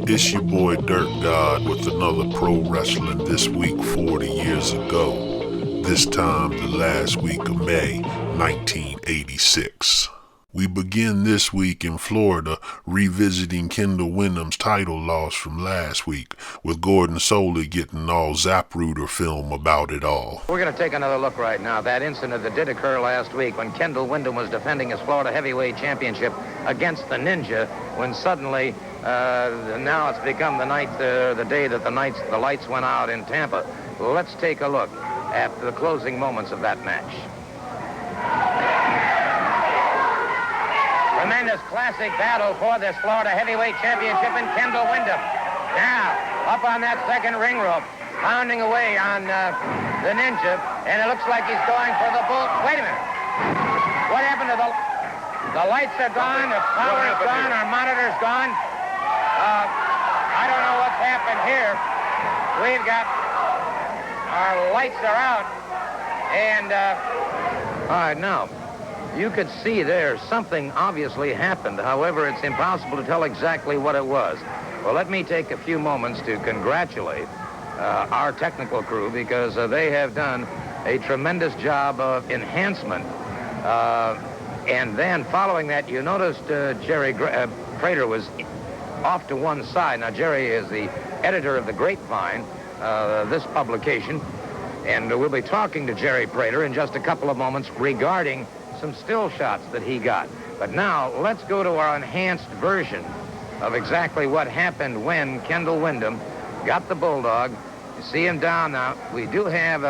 It's your boy Dirt God with another Pro Wrestling This Week 40 years ago. This time the last week of May 1986. We begin this week in Florida revisiting Kendall Windham's title loss from last week, with Gordon Solie getting all Zapruder film about it all. We're going to take another look right now. That incident that did occur last week when Kendall Windham was defending his Florida Heavyweight Championship against the Ninja, when suddenly now it's become the day that the lights went out in Tampa. Let's take a look at the closing moments of that match. Tremendous classic battle for this Florida Heavyweight Championship in Kendall Windham. Now, up on that second ring rope, pounding away on the Ninja, and it looks like he's going for the bull. Wait a minute. What happened to the lights are gone, the power is gone, our monitor's gone. I don't know what's happened here. We've got, our lights are out, and, all right, now, you could see there something obviously happened. However, it's impossible to tell exactly what it was. Well, let me take a few moments to congratulate our technical crew, because they have done a tremendous job of enhancement. And then following that, you noticed Jerry Prater was off to one side. Now, Jerry is the editor of The Grapevine, this publication, and we'll be talking to Jerry Prater in just a couple of moments regarding some still shots that he got. But now, let's go to our enhanced version of exactly what happened when Kendall Windham got the Bulldog. You see him down now. We do have,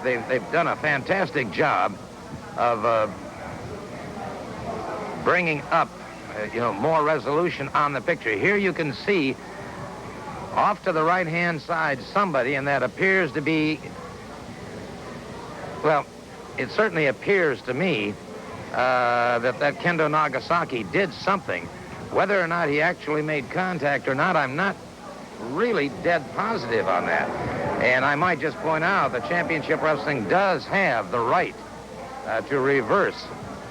they've done a fantastic job of bringing up, more resolution on the picture. Here you can see, off to the right-hand side, somebody, and that appears to be, well, it certainly appears to me that Kendo Nagasaki did something. Whether or not he actually made contact or not, I'm not really dead positive on that. And I might just point out that Championship Wrestling does have the right to reverse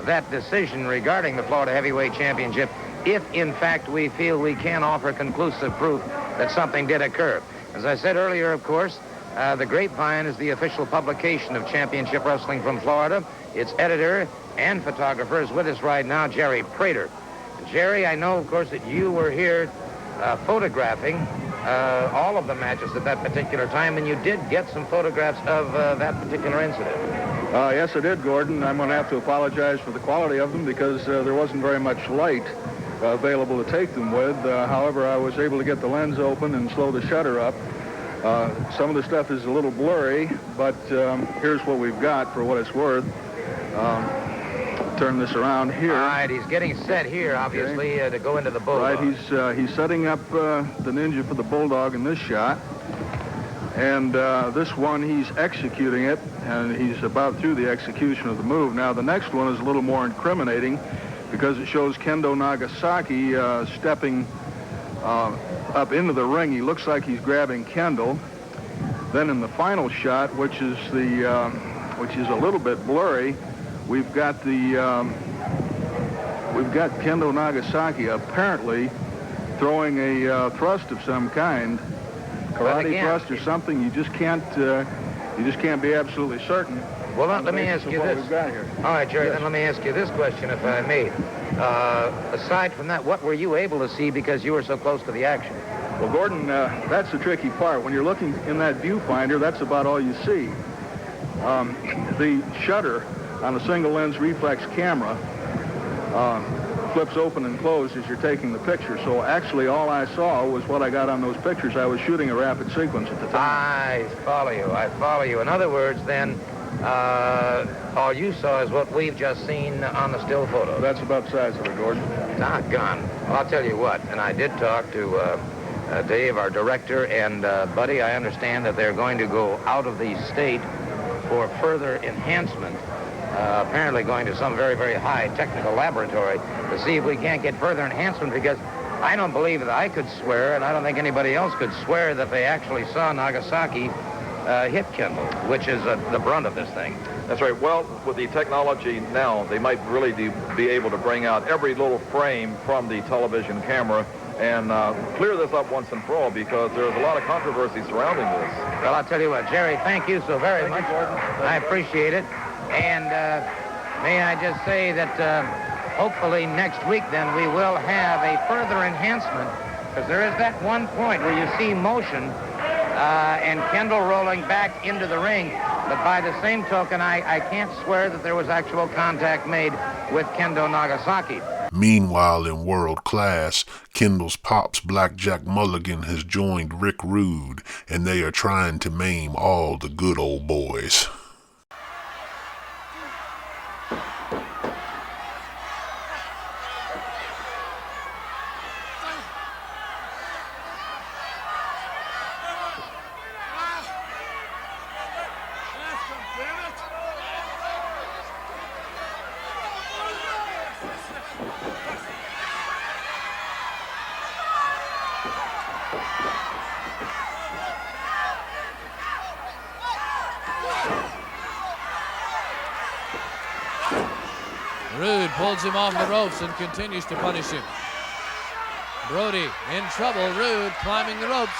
that decision regarding the Florida Heavyweight Championship if, in fact, we feel we can offer conclusive proof that something did occur. As I said earlier, of course, The Grapevine is the official publication of Championship Wrestling from Florida. Its editor and photographer is with us right now, Jerry Prater. Jerry, I know, of course, that you were here photographing all of the matches at that particular time, and you did get some photographs of that particular incident. Yes, I did, Gordon. I'm going to have to apologize for the quality of them because there wasn't very much light available to take them with. However, I was able to get the lens open and slow the shutter up. Some of the stuff is a little blurry, but here's what we've got for what it's worth. Turn this around here. All right, he's getting set here, obviously, to go into the Bulldog. Right, he's setting up the Ninja for the Bulldog in this shot. And this one, he's executing it, and he's about through the execution of the move. Now, the next one is a little more incriminating because it shows Kendo Nagasaki stepping up into the ring. He looks like he's grabbing Kendall. Then in the final shot, which is a little bit blurry, we've got Kendo Nagasaki apparently throwing a thrust of some kind, karate thrust or something. You just can't be absolutely certain. Well, let me ask you this. We've got here. All right, Jerry, Yes. then let me ask you this question, if I may. Aside from that, what were you able to see because you were so close to the action? Well, Gordon, that's the tricky part. When you're looking in that viewfinder, that's about all you see. The shutter on a single lens reflex camera flips open and closed as you're taking the picture. So actually all I saw was what I got on those pictures. I was shooting a rapid sequence at the time. I follow you. In other words, then, all you saw is what we've just seen on the still photo. That's about the size of it, Gordon. Doggone. Well, I'll tell you what, and I did talk to Dave, our director, and Buddy, I understand that they're going to go out of the state for further enhancement, apparently going to some very, very high technical laboratory to see if we can't get further enhancement, because I don't believe that I could swear, and I don't think anybody else could swear that they actually saw Nagasaki hit Kendall, which is the brunt of this thing. That's right. Well, with the technology now, they might really be able to bring out every little frame from the television camera and clear this up once and for all, because there's a lot of controversy surrounding this. Well, I'll tell you what, Jerry, thank you so very much. I appreciate it. And may I just say that hopefully next week then we will have a further enhancement, because there is that one point where you see motion and Kendall rolling back into the ring. But by the same token, I can't swear that there was actual contact made with Kendo Nagasaki. Meanwhile, in World Class, Kendall's pops Blackjack Mulligan has joined Rick Rude, and they are trying to maim all the good old boys. Rude pulls him off the ropes and continues to punish him. Brody in trouble. Rude climbing the ropes.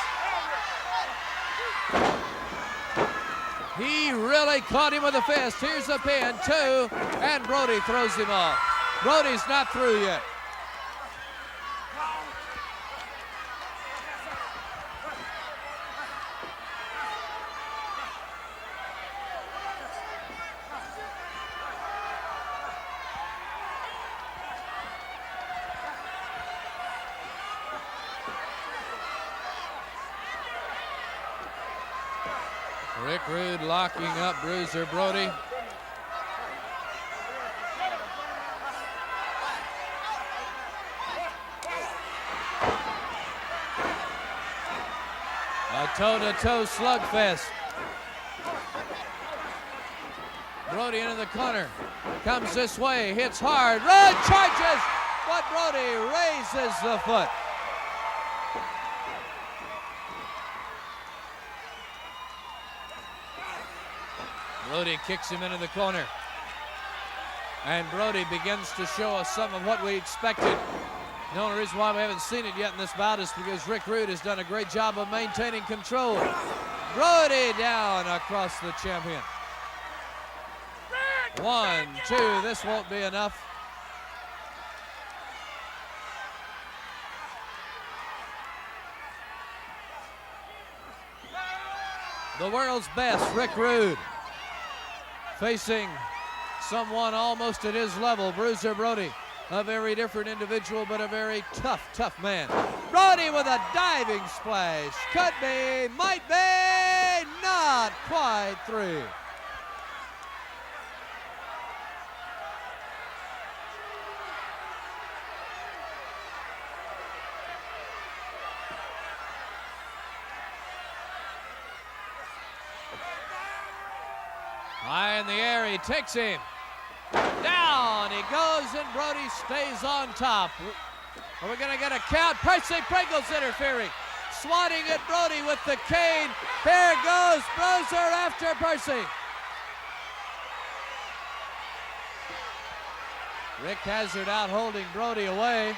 He really caught him with a fist. Here's a pin, 2, and Brody throws him off. Brody's not through yet. Rick Rude locking up Bruiser Brody. A toe-to-toe slugfest. Brody into the corner. Comes this way, hits hard. Rude charges, but Brody raises the foot. Brody kicks him into the corner. And Brody begins to show us some of what we expected. The only reason why we haven't seen it yet in this bout is because Rick Rude has done a great job of maintaining control. Brody down across the champion. 1, 2, this won't be enough. The world's best, Rick Rude, facing someone almost at his level, Bruiser Brody. A very different individual, but a very tough man. Brody with a diving splash. Could be, might be, not quite through. High in the air, he takes him. Down he goes, and Brody stays on top. Are we gonna get a count? Percy Pringle's interfering. Swatting at Brody with the cane. Here goes Bruiser after Percy. Rick Hazard out holding Brody away.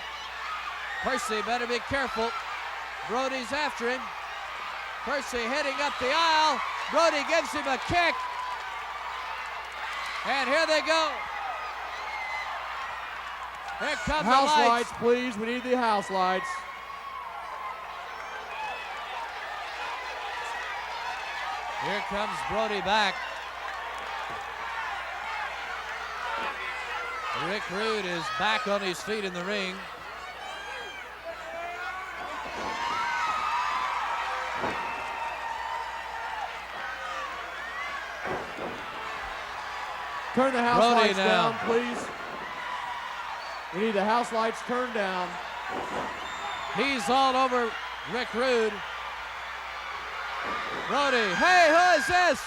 Percy better be careful. Brody's after him. Percy heading up the aisle. Brody gives him a kick. And here they go. Here come the lights. House lights, please. We need the house lights. Here comes Brody back. Rick Rude is back on his feet in the ring. Turn the house Brody lights now. down, please. We need the house lights turned down. He's all over Rick Rude. Brody, hey, who is this?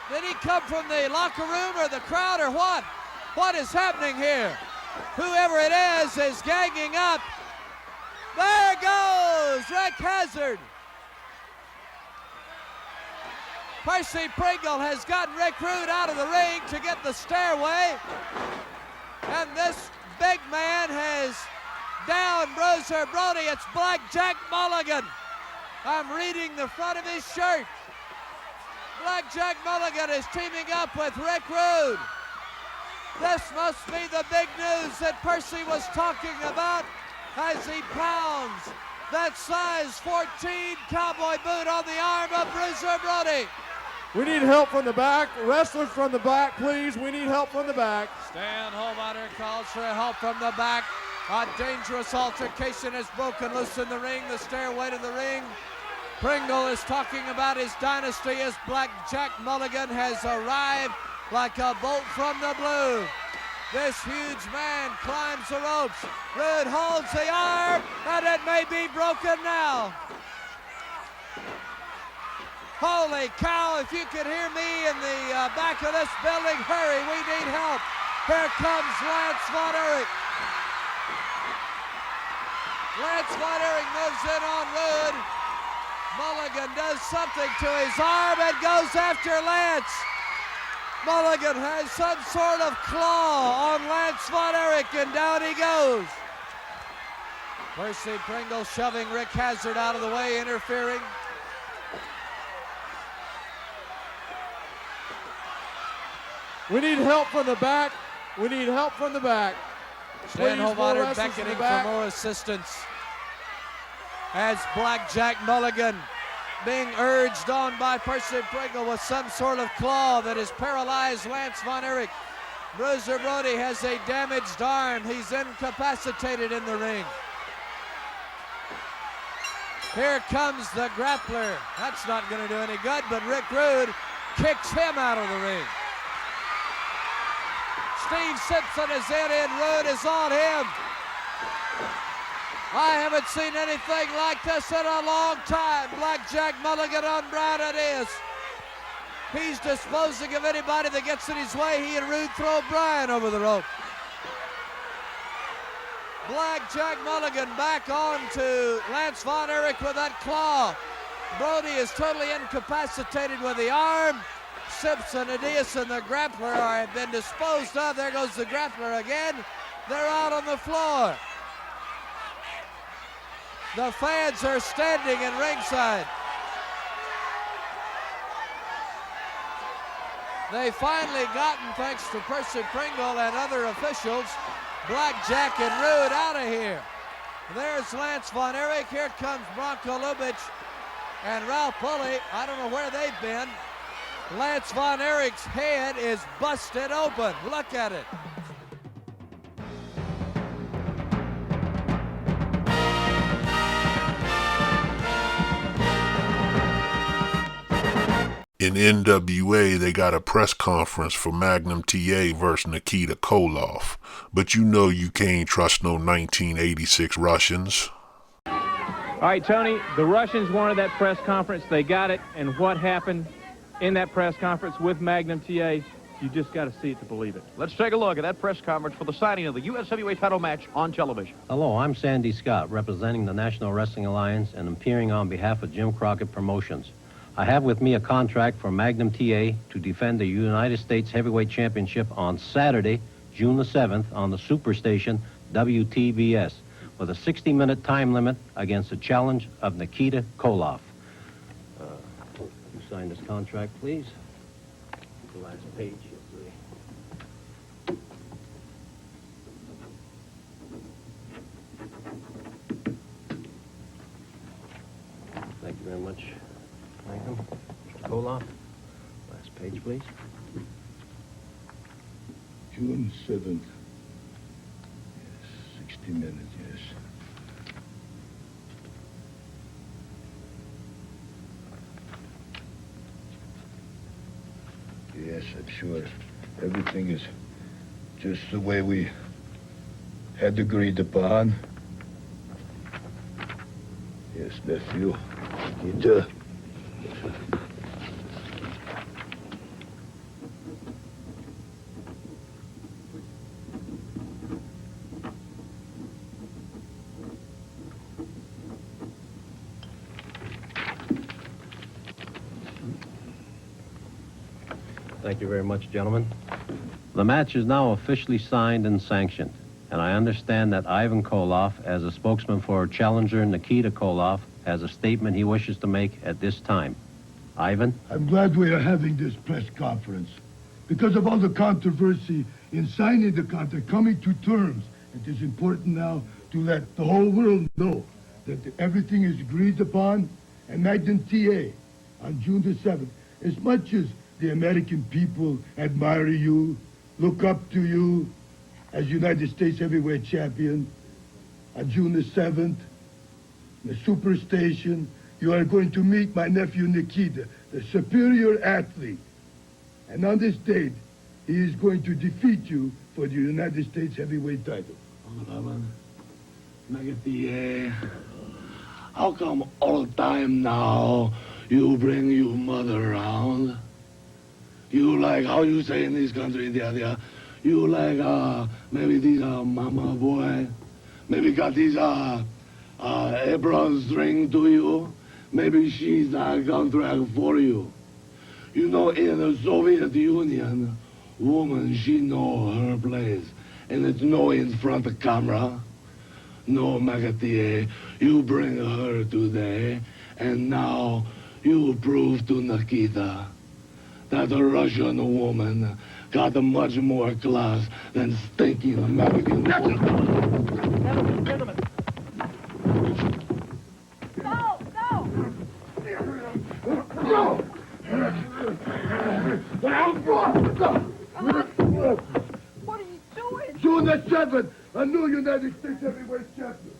Did he come from the locker room or the crowd or what? What is happening here? Whoever it is ganging up. There goes Rick Hazard. Percy Pringle has gotten Rick Rude out of the ring to get the stairway. And this big man has down Bruiser Brody. It's Blackjack Mulligan. I'm reading the front of his shirt. Blackjack Mulligan is teaming up with Rick Rude. This must be the big news that Percy was talking about as he pounds that size 14 cowboy boot on the arm of Bruiser Brody. We need help from the back. Wrestlers from the back, please. We need help from the back. Stan Holmeyer calls for help from the back. A dangerous altercation has broken loose in the ring, the stairway to the ring. Pringle is talking about his dynasty as Blackjack Mulligan has arrived like a bolt from the blue. This huge man climbs the ropes. Rude holds the arm, and it may be broken now. Holy cow, if you could hear me in the back of this building, hurry, we need help. Here comes Lance Von Erich. Lance Von Erich moves in on Rude. Mulligan does something to his arm and goes after Lance. Mulligan has some sort of claw on Lance Von Erich, and down he goes. Percy Pringle shoving Rick Hazard out of the way, interfering. We need help from the back. We need help from the back. Stan Please, more Holmeyer wrestlers from beckoning the back. for more assistance as Blackjack Mulligan being urged on by Percy Pringle with some sort of claw that has paralyzed Lance Von Erich. Bruiser Brody has a damaged arm. He's incapacitated in the ring. Here comes the grappler. That's not going to do any good, but Rick Rude kicks him out of the ring. Steve Simpson is in and Rude is on him. I haven't seen anything like this in a long time. Blackjack Mulligan on Brown it is. He's disposing of anybody that gets in his way. He and Rude throw Brian over the rope. Blackjack Mulligan back on to Lance Von Erich with that claw. Brody is totally incapacitated with the arm. Simpson, Adias, and the grappler have been disposed of. There goes the grappler again. They're out on the floor. The fans are standing in ringside. They finally gotten, thanks to Percy Pringle and other officials, Blackjack and Rude out of here. There's Lance Von Erich. Here comes Bronco Lubitsch and Ralph Pulley. I don't know where they've been. Lance Von Erich's head is busted open. Look at it. In NWA, they got a press conference for Magnum TA versus Nikita Koloff. But you know you can't trust no 1986 Russians. All right, Tony, the Russians wanted that press conference. They got it. And what happened in that press conference with Magnum TA? You just got to see it to believe it. Let's take a look at that press conference for the signing of the U.S. Heavyweight title match on television. Hello, I'm Sandy Scott, representing the National Wrestling Alliance and appearing on behalf of Jim Crockett Promotions. I have with me a contract for Magnum TA to defend the United States Heavyweight Championship on Saturday, June the 7th, on the Superstation WTBS, with a 60-minute time limit against the challenge of Nikita Koloff. You sign this contract, please. The last page. Thank you very much, Magnum. Mr. Koloff, last page, please. June 7th. Yes, 60 minutes, yes. Yes, I'm sure. Everything is just the way we had agreed upon. Yes, nephew. Nikita. Thank you very much, gentlemen. The match is now officially signed and sanctioned. and I understand that Ivan Koloff, as a spokesman for challenger Nikita Koloff, has a statement he wishes to make at this time. Ivan? I'm glad we are having this press conference. Because of all the controversy in signing the contract, coming to terms, it is important now to let the whole world know that everything is agreed upon, and Magnum TA on June the 7th, as much as the American people admire you, look up to you as United States heavyweight champion, on June the 7th, the Superstation, you are going to meet my nephew Nikita, the superior athlete. And on this date, he is going to defeat you for the United States heavyweight title. How come all the time now you bring your mother around? You like, how you say in this country, you like, maybe these mama boy, maybe got these Abrams string to you, maybe she's a contract for you. You know, in the Soviet Union, woman, she know her place, and it's no in front of camera. No, Magatie, you bring her today, and now you prove to Nikita that a Russian woman got a much more class than stinking American woman. Gentlemen. Go! What are you doing? June the 7th, a new United States heavyweight champion.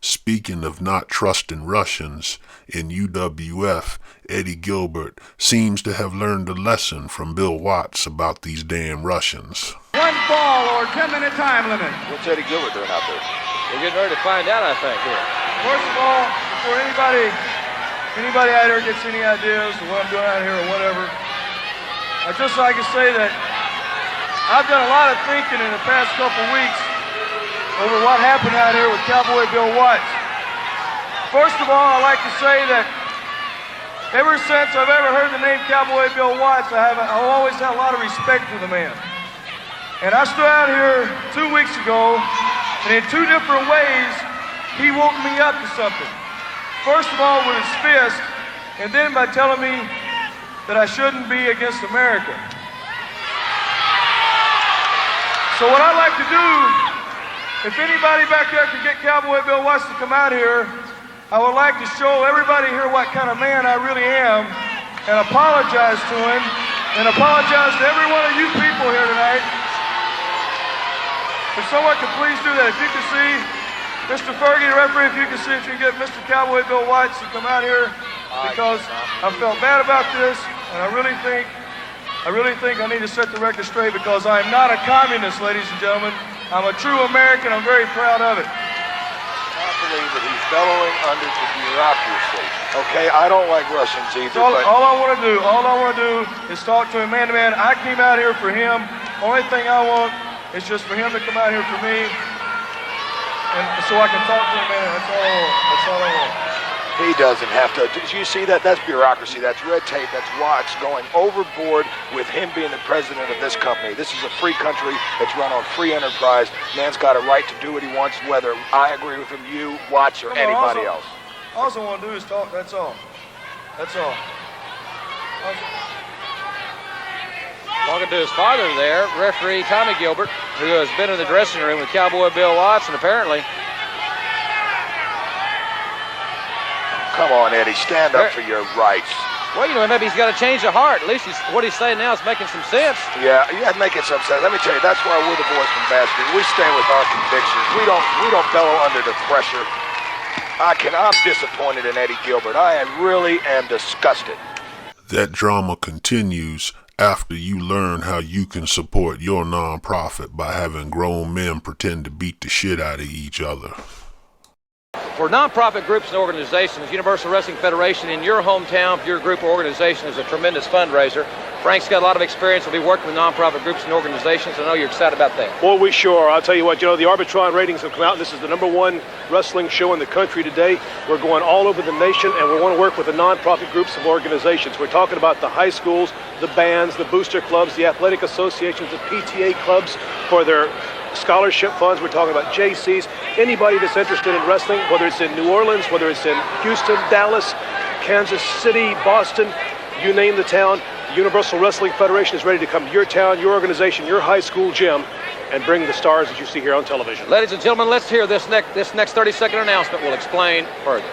Speaking of not trusting Russians, in UWF, Eddie Gilbert seems to have learned a lesson from Bill Watts about these damn Russians. 1 fall or 10-minute time limit. What's Eddie Gilbert doing out there? We're getting ready to find out, I think, here. First of all, before anybody out here gets any ideas of what I'm doing out here or whatever, I'd just like to say that I've done a lot of thinking in the past couple weeks over what happened out here with Cowboy Bill Watts. First of all, I'd like to say that ever since I've ever heard the name Cowboy Bill Watts, I've always had a lot of respect for the man. And I stood out here 2 weeks ago, and in 2 different ways, he woke me up to something. First of all, with his fist, and then by telling me that I shouldn't be against America. So what I'd like to do, if anybody back there could get Cowboy Bill Watts to come out here, I would like to show everybody here what kind of man I really am, and apologize to him, and apologize to every one of you people here tonight. If someone could please do that, if you could see Mr. Fergie, the referee, if you can see if you can get Mr. Cowboy Bill Watts to come out here, because I felt bad about this, and I really think I need to set the record straight, because I am not a communist, ladies and gentlemen. I'm a true American. I'm very proud of it. I believe that he's bellowing under the bureaucracy. Okay, I don't like Russians either. All I want to do is talk to him man to man. I came out here for him. Only thing I want is just for him to come out here for me, and so I can talk to him, man. That's all I want. That's all I want. He doesn't have to. Did you see that? That's bureaucracy. That's red tape. That's Watts going overboard with him being the president of this company. This is a free country. It's run on free enterprise. Man's got a right to do what he wants, whether I agree with him, you, Watts, or anybody else. All I want to do is talk. That's all. That's all. Talking to his father there, referee Tommy Gilbert, who has been in the dressing room with Cowboy Bill Watts, and apparently... Come on, Eddie, stand up for your rights. Well, you know, maybe he's got to change of heart. At least what he's saying now is making some sense. Yeah, making some sense. Let me tell you, that's why we're the boys from Bastard. We stay with our convictions. We don't bellow under the pressure. I'm disappointed in Eddie Gilbert. I really am disgusted. That drama continues after you learn how you can support your nonprofit by having grown men pretend to beat the shit out of each other. For nonprofit groups and organizations, Universal Wrestling Federation in your hometown, if your group or organization is a tremendous fundraiser. Frank's got a lot of experience. We'll be working with nonprofit groups and organizations. I know you're excited about that. Well, we sure are. I'll tell you what, the Arbitron ratings have come out. This is the #1 wrestling show in the country today. We're going all over the nation, and we want to work with the nonprofit groups and organizations. We're talking about the high schools, the bands, the booster clubs, the athletic associations, the PTA clubs for their scholarship funds. We're talking about JCs. Anybody that's interested in wrestling, whether it's in New Orleans, whether it's in Houston, Dallas, Kansas City, Boston, you name the town, the Universal Wrestling Federation is ready to come to your town, your organization, your high school gym, and bring the stars that you see here on television. Ladies and gentlemen, let's hear this next 30-second announcement. Will explain further.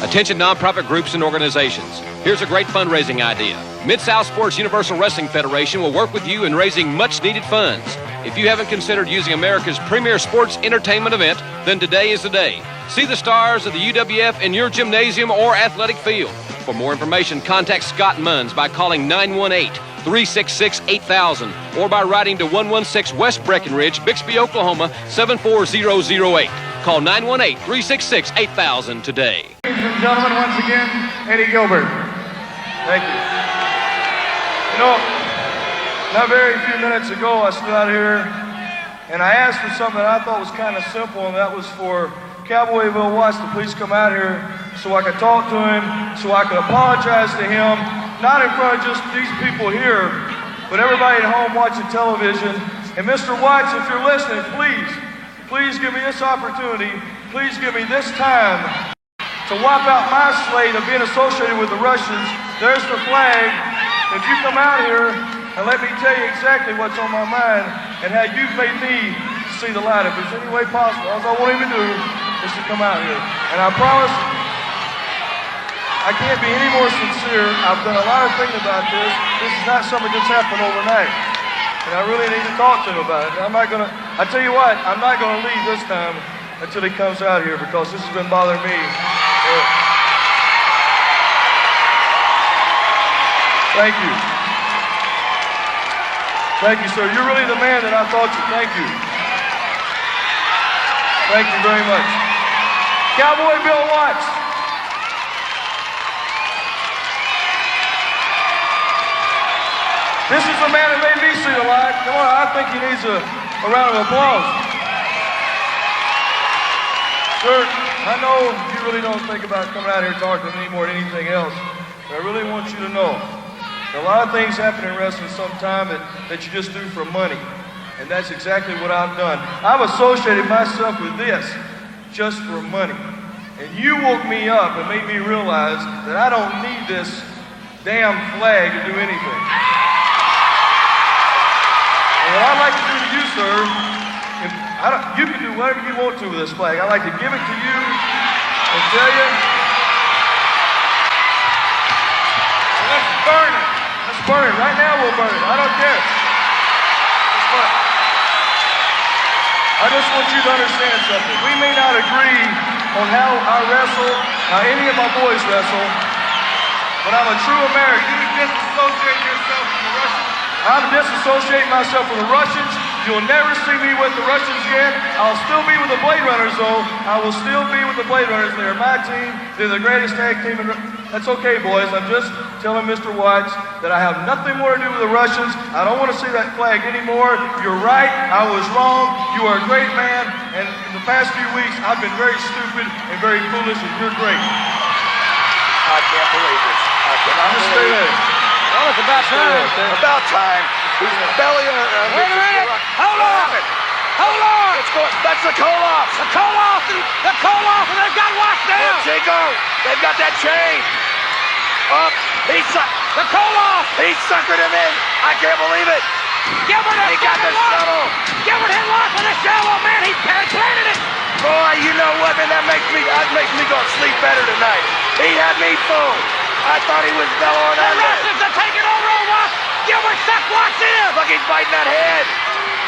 Attention nonprofit groups and organizations. Here's a great fundraising idea. Mid-South Sports Universal Wrestling Federation will work with you in raising much-needed funds. If you haven't considered using America's premier sports entertainment event, then today is the day. See the stars of the UWF in your gymnasium or athletic field. For more information, contact Scott Munns by calling 918-366-8000 or by writing to 116 West Breckenridge, Bixby, Oklahoma, 74008. Call 918-366-8000 today. Ladies and gentlemen, once again, Eddie Gilbert. Thank you. You know, not very few minutes ago, I stood out here and I asked for something that I thought was kind of simple, and that was for Cowboy Bill Watts to please come out here so I could talk to him, so I could apologize to him, not in front of just these people here, but everybody at home watching television. And Mr. Watts, if you're listening, please give me this opportunity, please give me this time to wipe out my slate of being associated with the Russians. There's the flag. If you come out here and let me tell you exactly what's on my mind and how you've made me see the light, if there's any way possible, all I want him to do is to come out here. And I promise, I can't be any more sincere. I've done a lot of thinking about this. This is not something that's happened overnight. And I really need to talk to him about it. I tell you what, I'm not gonna leave this time until he comes out here, because this has been bothering me. Thank you. Thank you, sir. You're really the man that I thought you. Thank you. Thank you very much. Cowboy Bill Watts. This is the man that made me see the light. Come on, I think he needs a round of applause. Sir, I know you really don't think about coming out here and talking to me more than anything else, but I really want you to know a lot of things happen in wrestling sometime that you just do for money, and that's exactly what I've done. I've associated myself with this just for money, and you woke me up and made me realize that I don't need this damn flag to do anything. And what I'd like to do to you, sir, you can do whatever you want to with this flag. I'd like to give it to you and tell you, let's burn it. Let's burn it. Right now we'll burn it. I don't care. It's fun. I just want you to understand something. We may not agree on how I wrestle, how any of my boys wrestle, but I'm a true American. You disassociate yourself from the Russians. I'm disassociating myself from the Russians. You'll never see me with the Russians again. I'll still be with the Blade Runners, though. I will still be with the Blade Runners. They're my team. They're the greatest tag team in... That's okay, boys. I'm just telling Mr. Watts that I have nothing more to do with the Russians. I don't want to see that flag anymore. You're right. I was wrong. You are a great man. And in the past few weeks, I've been very stupid and very foolish, and you're great. I can't believe this. I cannot Just believe stay there. Well, it's about time. About time. He's belly Wait a minute. Hold on. Hold on. That's the Koloff. The Koloff, and they've got Watts down. Chico, they've got that chain. Up. The Koloff. He suckered him in. I can't believe it. Gilbert He got the shuttle. Gilbert hit Watts with a shovel. Man, he planted it. Boy, you know what, man? That makes me go to sleep better tonight. He had me fooled. I thought he was bellowing The under. Russians are taking over on Watts. Gilbert sucked Watts in. Look, he's biting that head.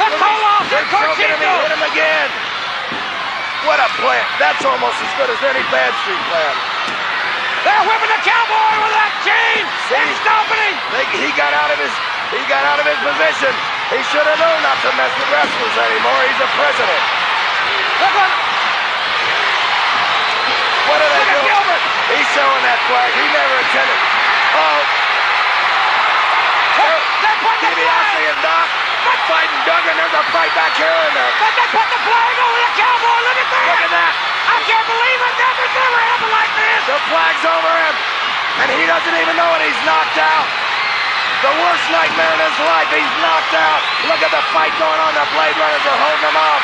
The Koloff and choking him. He hit him again. What a plan. That's almost as good as any Bad Street plan. They're whipping the Cowboy with that chain. They're stomping him. He got out of his position. He should have known not to mess with wrestlers anymore. He's a president. Look at What are they doing? Gilbert. He's showing that flag. He never intended. Oh. They're putting the DiBiase and Doc fighting Duggan. There's a fight back here. But they put the flag over the Cowboy. Look at that. Look at that. I can't believe it. Nothing's ever happened like this. The flag's over him, and he doesn't even know it. He's knocked out. The worst nightmare in his life. He's knocked out. Look at the fight going on. The Blade Runners are holding him off.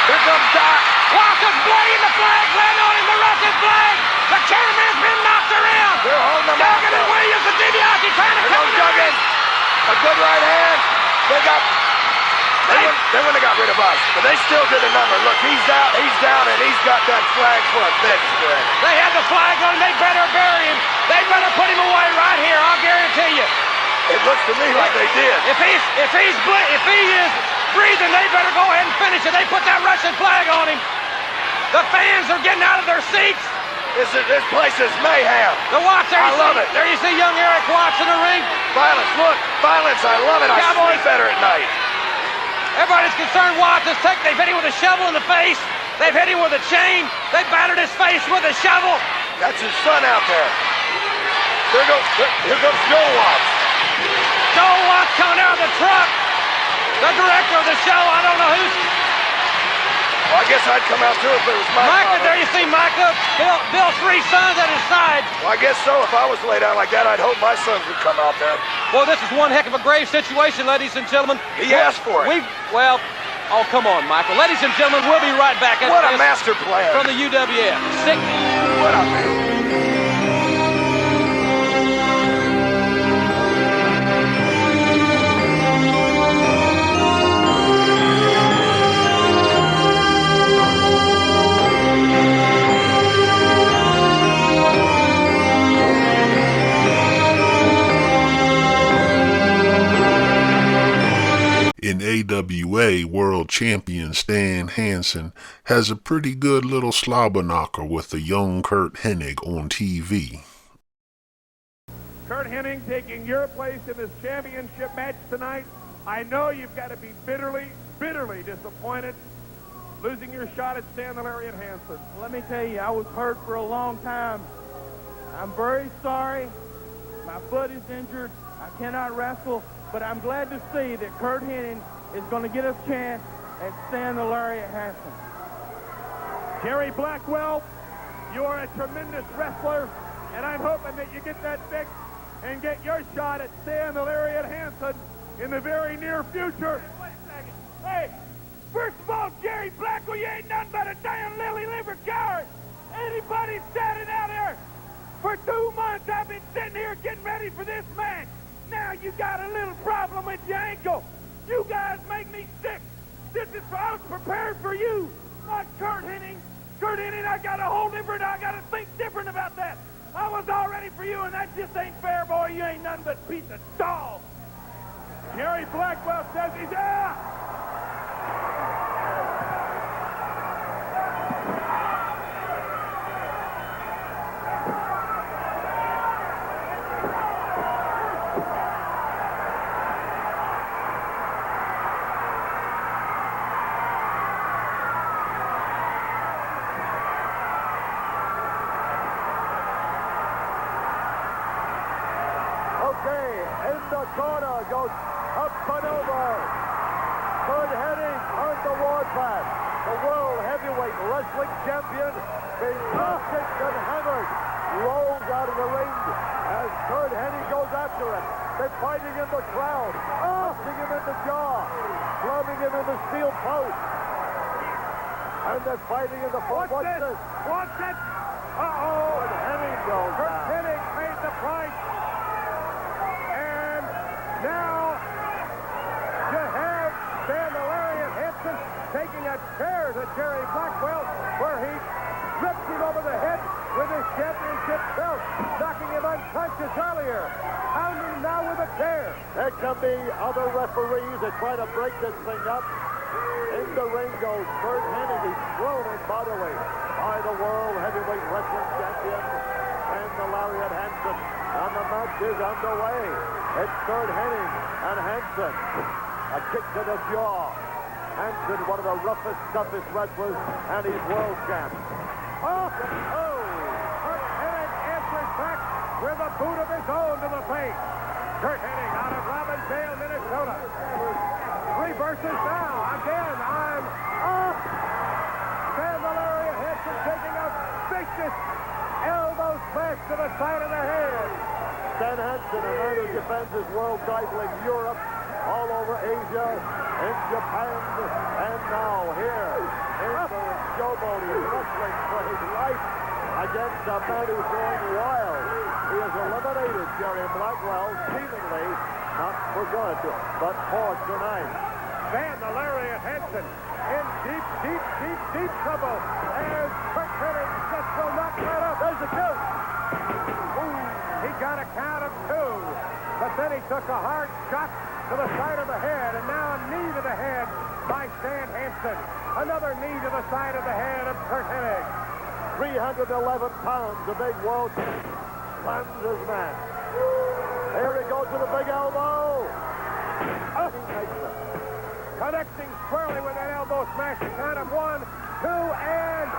Here comes Doc. Walker's bloody. The flag ran on him. The Russian flag. The cameraman's been knocked around. They're holding him off. Duggan and Williams and DiBiase trying to Here goes Duggan. A good right hand. They wouldn't have got rid of us, but they still did a number. Look, he's out, he's down, and he's got that flag for a bitch today. They had the flag on him. They better bury him. They better put him away right here. I'll guarantee you. It looks to me like they did. If he is breathing, they better go ahead and finish it. They put that Russian flag on him. The fans are getting out of their seats. This place is mayhem. The Watts, I love it. There you see young Eric Watts in the ring. Violence, look, violence. I love it. I sleep better at night. Everybody's concerned Watts is taken. They've hit him with a shovel in the face. They've hit him with a chain. They battered his face with a shovel. That's his son out there. Here comes Joe Watts. Joe Watts coming out of the truck. The director of the show. I don't know who's. Well, I guess I'd come out too if it was my Micah, father. there you see Micah. Bill's three sons at his side. Well, I guess so. If I was laid out like that, I'd hope my sons would come out there. Well, this is one heck of a grave situation, ladies and gentlemen. He asked for it. Oh, come on, Michael. Ladies and gentlemen, we'll be right back. What a master plan. From the UWF. What a man. In AWA, world champion Stan Hansen has a pretty good little slobber knocker with the young Curt Hennig on TV. Curt Hennig taking your place in this championship match tonight. I know you've got to be bitterly, bitterly disappointed losing your shot at Stan the Lariat Hansen. Let me tell you, I was hurt for a long time. I'm very sorry. My foot is injured. I cannot wrestle. But I'm glad to see that Curt Hennig is going to get a chance at Stan the Lariat Hansen. Jerry Blackwell, you are a tremendous wrestler, and I'm hoping that you get that fixed and get your shot at Stan the Lariat Hansen in the very near future. Wait a second. Hey, first of all, Jerry Blackwell, you ain't nothing but a damn lily-livered coward. Anybody standing out there? For 2 months, I've been sitting here getting ready for this match. Now you got a little problem with your ankle. You guys make me sick. I was prepared for you, not Curt Hennig. Curt Hennig, I got to hold different. I got to think different about that. I was all ready for you, and that just ain't fair, boy. You ain't nothing but a piece of dog. Jerry Blackwell says he's out. Corner goes up and over. Curt Hennig on the warpath. The World Heavyweight Wrestling Champion, being kicked and hammered, rolls out of the ring as Curt Hennig goes after it. They're fighting in the crowd, busting him in the jaw, clubbing him in the steel post. And they're fighting in the front. What's this? What's it? Uh-oh. Curt Hennig goes Curt down. Hennig paid the price. Now, you have Stan the Lariat Hansen taking a chair to Jerry Blackwell, where he ripped him over the head with his championship belt, knocking him unconscious earlier. Pounding him now with a chair. There can be other referees that try to break this thing up. In the ring goes Curt Hennig. He's thrown in bodily by the World Heavyweight Wrestling Champion and the Lariat Hansen. And the match is underway. It's Curt Hennig and Hansen. A kick to the jaw. Hansen, one of the roughest, toughest wrestlers, and he's world champ. Oh! Curt Hennig answers back with a boot of his own to the face. Curt Hennig out of Robbinsdale, Minnesota. Reverses now. Again, I'm up. Stan the Lariat Hansen taking a vicious elbow smash to the side of the head. Stan Hansen a man who defends his world title in Europe, all over Asia, in Japan, and now here in the showboat. He's wrestling for his life against a man who's going wild. He has eliminated Jerry Blackwell, seemingly not for good, but for tonight. Van the Lariat Hansen in deep trouble. And Curt Hennig just will not let up. There's the two. Ooh, he got a count of two. But then he took a hard shot to the side of the head, and now a knee to the head by Stan Hansen. Another knee to the side of the head of Curt Hennig. 311 pounds, the big world champ slams his man. Here he goes to the big elbow. Oh. He makes it. Connecting squarely with that elbow smash. A count of 1, 2, and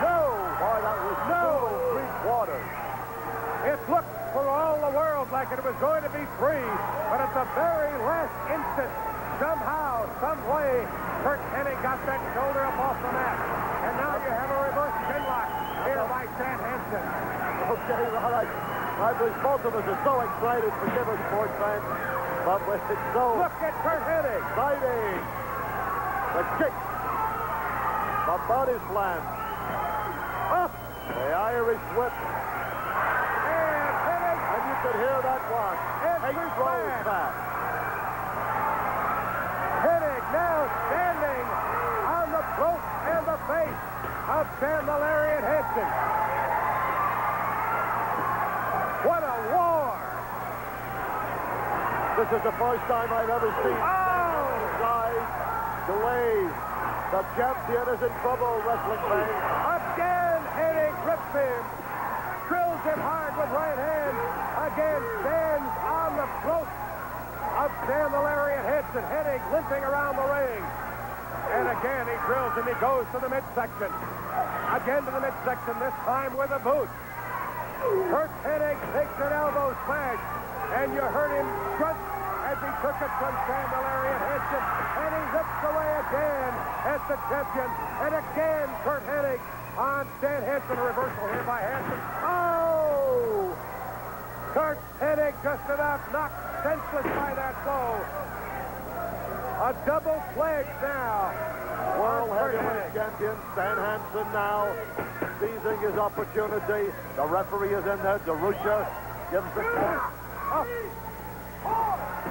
no. Boy, that was no 3/4. It looked for all the world like it was going to be 3, but at the very last instant, somehow, some way, Curt Hennig got that shoulder up off the mat. And now you have a reverse chinlock here by Stan Hansen. Okay, all right. Both of us are so excited, forgive us, sports fans. But it's so... Look at Curt Hennig. Exciting. The kick. The body slam. Up. The Irish whip. And Hennig. And you could hear that one. Eight rows back. Hennig now standing on the throat and the face of Stan the Lariat Hansen. What a war! This is the first time I've ever seen his eyes glazed. The champion is in trouble, wrestling fans. Again, Hennig grips him, drills him hard with right hand. Again, stands on the throat of Stan the Lariat Hansen. Hennig limping around the ring. And again, he drills him. He goes to the midsection. Again to the midsection, this time with a boot. Curt Hennig takes an elbow smash, and you heard him grunt as he took it from Stan the Lariat Hansen, and he rips away again at the champion, and again Curt Hennig on Stan Hansen. A reversal here by Hansen. Oh! Curt Hennig just about knocked senseless by that blow. A double flag now. World heavyweight champion Stan Hansen now seizing his opportunity. The referee is in there. DeRusha gives the count. Oh.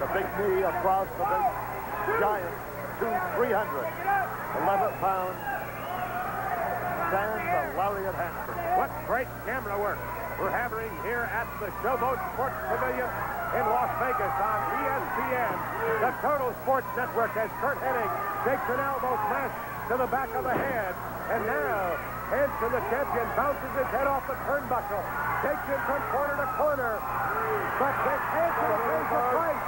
The big knee across the big giant, 311 pounds. Stan the Lariat Hansen. What great camera work we're having here at the Showboat Sports Pavilion in Las Vegas on ESPN, the Total Sports Network, as Curt Hennig takes an elbow smash to the back of the head. And now, Hansen, the champion, bounces his head off the turnbuckle, takes him from corner to corner. But then Hansen pays the price.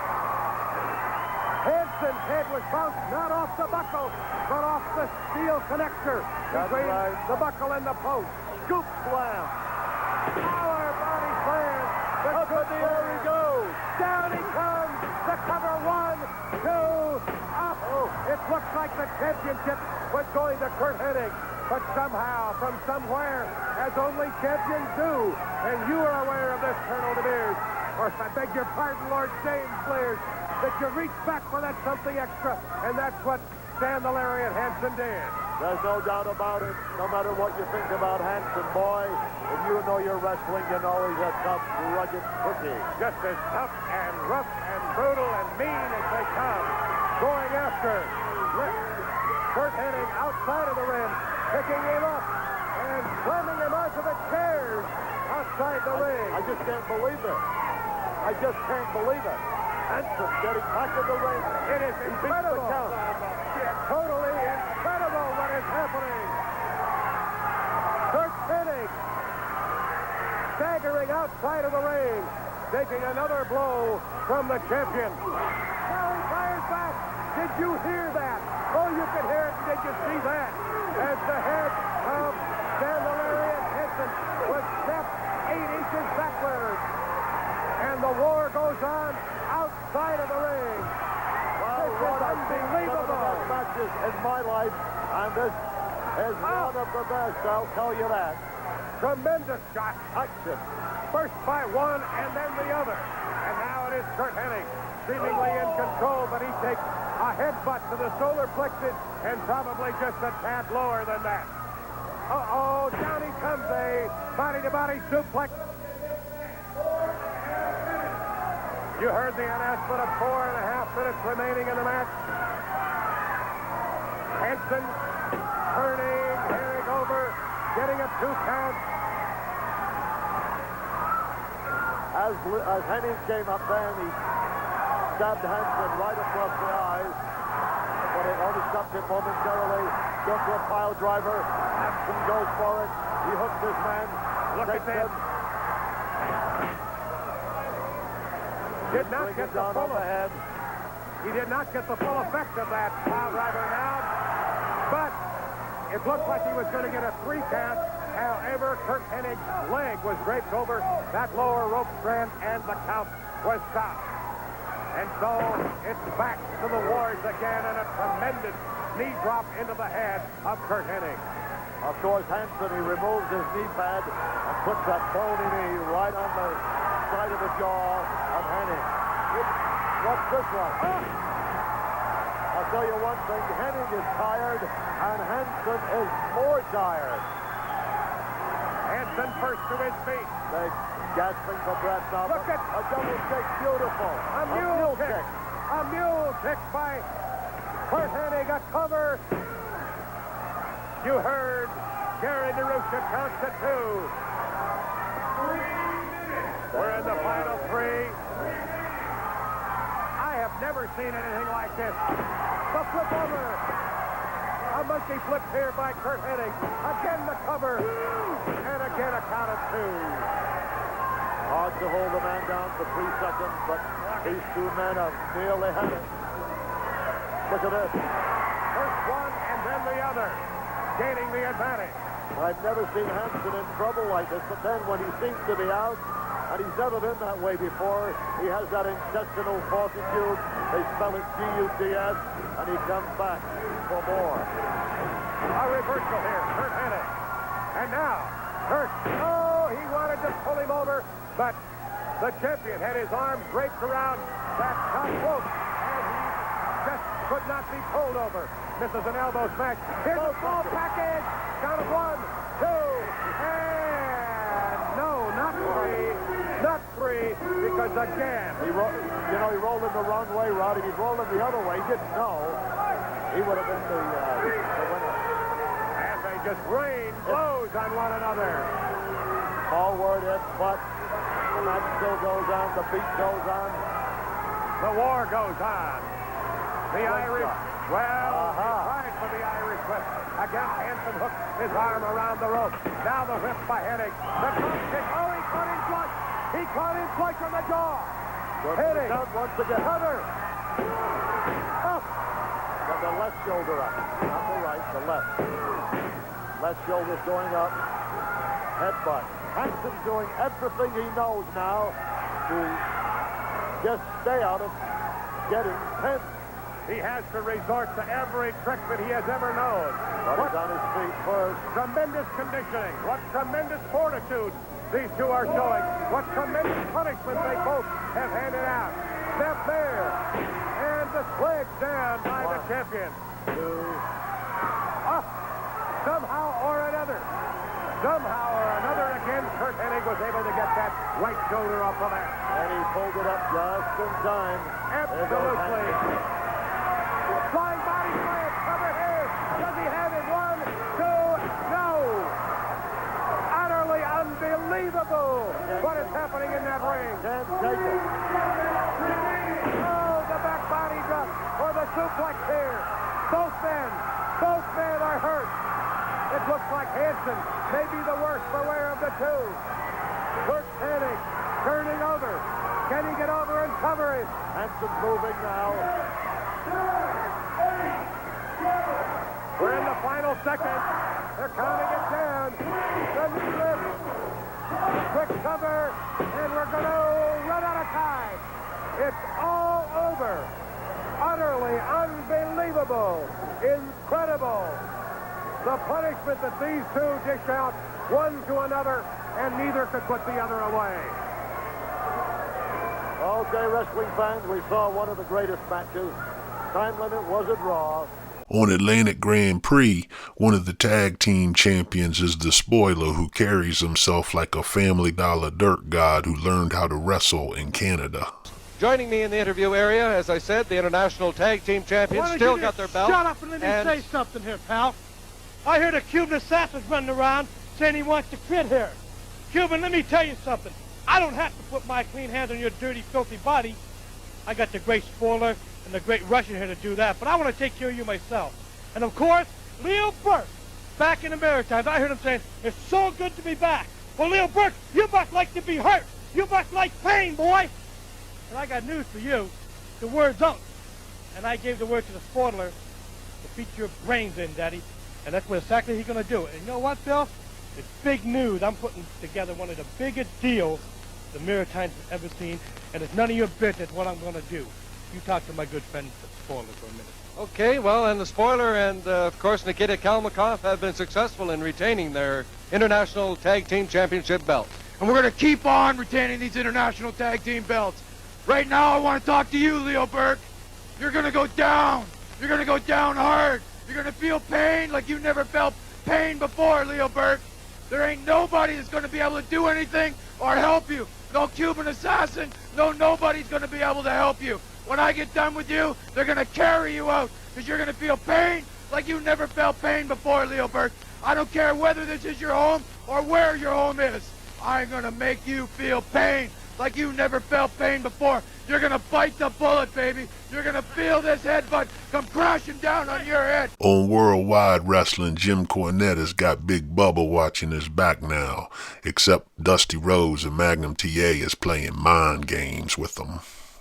Hansen's head was bounced not off the buckle, but off the steel connector between the buckle and the post. Scoop slam. Power body slam. Up in the air he goes. Down he comes. The cover, 1, 2, up. Oh. It looks like the championship was going to Curt Hennig. But somehow, from somewhere, as only champions do, and you are aware of this, Colonel DeBeers, or I beg your pardon, Lord James Blair, that you reach back for that something extra, and that's what Stan the Lariat Hansen did. There's no doubt about it. No matter what you think about Hansen, boy, if you know your wrestling, you know he's a tough, rugged cookie. Just as tough and rough and brutal and mean as they come. Going after Curt Hennig outside of the rim, picking him up and slamming him onto the chairs outside the ring. I just can't believe it. I just can't believe it. Hansen getting back in the ring. It is incredible. Totally incredible what is happening. Curt Hennig staggering outside of the ring, taking another blow from the champion. Now he fires back. Did you hear that? Oh, you could hear it. Did you see that? As the head of Stan the Lariat Hansen was snapped 8 inches backwards. And the war goes on outside of the ring. Well, this is unbelievable. One of the best matches in my life, and this is one of the best, I'll tell you that. Tremendous shot. Action. First by one and then the other. And now it is Curt Hennig, seemingly in control, but he takes a headbutt to the solar plexus and probably just a tad lower than that. Uh-oh, down he comes, a body-to-body suplex. You heard the announcement of 4.5 minutes remaining in the match. Hansen turning Hennig over, getting a 2 count. As Hennig came up then, he stabbed Hansen right across the eyes. But it only stopped him momentarily. Goes to a pile driver. Hansen goes for it. He hooks his man. Look at that. Did not get the full head. He did not get the full effect of that pile driver now. But it looked like he was going to get a 3 count. However, Curt Hennig's leg was draped over that lower rope strand, and the count was stopped. And so it's back to the Wars again, and a tremendous knee drop into the head of Curt Hennig. Of course, Hansen, he removes his knee pad and puts that bony knee right on the side of the jaw of Hennig. What's this one? I'll tell you one thing, Hennig is tired, and Hansen is more tired. Hansen first to his feet. They're gasping for breath now. Look at a double kick, beautiful. A mule kick. A mule kick by Curt Hennig, a cover. You heard Gary DeRusha count to 2. We're in the final 3. I have never seen anything like this. The flip over. A monkey flip here by Curt Hennig. Again the cover. And again a count of 2. Hard to hold the man down for 3 seconds, but these two men have nearly had it. Look at this. First one and then the other, gaining the advantage. I've never seen Hansen in trouble like this, but then when he seems to be out, and he's never been that way before, he has that intestinal fortitude. They spell it G-U-T-S, and he comes back for more. A reversal here, Curt Hennig. And now, Curt, he wanted to pull him over, but the champion had his arms draped around that top rope, and he just could not be pulled over. Misses an elbow smash. Here's the full package. Count of 1, 2, and no, not 3. Not 3, because again. He rolled in the wrong way, Rod. If he'd rolled in the other way, he didn't know. He would have been the winner. And they just rain blows on one another. Forward it, but the match still goes on. The beat goes on. The war goes on. The Irish, he tried for the Irish whip. Again, Hansen hooked his arm around the rope. Now the whip by Hennig. The top kick. Oh, he caught him flush. He caught him flush on the jaw. Hennig. Once again. Cover. Up. Got the left shoulder up. Not the right, the left. Left shoulder's going up. Headbutt. Hansen's doing everything he knows now to just stay out of getting pinned. He has to resort to every trick that he has ever known. But he's on his feet first. Tremendous conditioning. What tremendous fortitude these two are showing. What tremendous punishment they both have handed out. Snap there. And the sledge down by the champion. Somehow or another, again, Curt Hennig was able to get that right shoulder off the mat. And he pulled it up just in time. Absolutely. Flying body slam, cover here. Does he have it? 1, 2, no. Utterly unbelievable what is happening in that ring. Can't take it. Oh, the back body drop or the suplex here. Both men are hurt. It looks like Hansen may be the worst for wear of the two. Curt Hennig turning over. Can he get over and cover it? Hansen's moving now. We're in the final second. They're counting it down. The knee lift. Quick cover. And we're going to run out of time. It's all over. Utterly unbelievable. Incredible. The punishment that these two dish out one to another, and neither could put the other away. Okay, wrestling fans, we saw one of the greatest matches. Time limit was a draw. On Atlantic Grand Prix, one of the tag team champions is the Spoiler, who carries himself like a Family Dollar dirt god who learned how to wrestle in Canada. Joining me in the interview area, as I said, the International Tag Team Champions still got their belt. Shut up and let me say something here, pal. I heard a Cuban assassin running around saying he wants to quit here. Cuban, let me tell you something. I don't have to put my clean hands on your dirty, filthy body. I got the great Spoiler and the great Russian here to do that, but I want to take care of you myself. And of course, Leo Burke, back in the Maritimes, I heard him saying, it's so good to be back. Well, Leo Burke, you must like to be hurt. You must like pain, boy. And I got news for you. The word's out. And I gave the word to the Spoiler to beat your brains in, Daddy. And that's what exactly he's going to do. And you know what, Bill? It's big news. I'm putting together one of the biggest deals the Maritimes have ever seen, and it's none of your business what I'm going to do. You talk to my good friend Spoiler for a minute. Okay, well, and the Spoiler and, of course, Nikita Kalmykov have been successful in retaining their International Tag Team Championship belt. And we're going to keep on retaining these International Tag Team belts. Right now, I want to talk to you, Leo Burke. You're going to go down. You're going to go down hard. You're going to feel pain like you never felt pain before, Leo Burke. There ain't nobody that's going to be able to do anything or help you. No Cuban assassin, nobody's going to be able to help you. When I get done with you, they're going to carry you out because you're going to feel pain like you never felt pain before, Leo Burke. I don't care whether this is your home or where your home is. I'm going to make you feel pain like you never felt pain before. You're going to bite the bullet, baby. You're going to feel this headbutt come crashing down on your head. On Worldwide Wrestling, Jim Cornette has got Big Bubba watching his back now, except Dusty Rhodes and Magnum TA is playing mind games with them.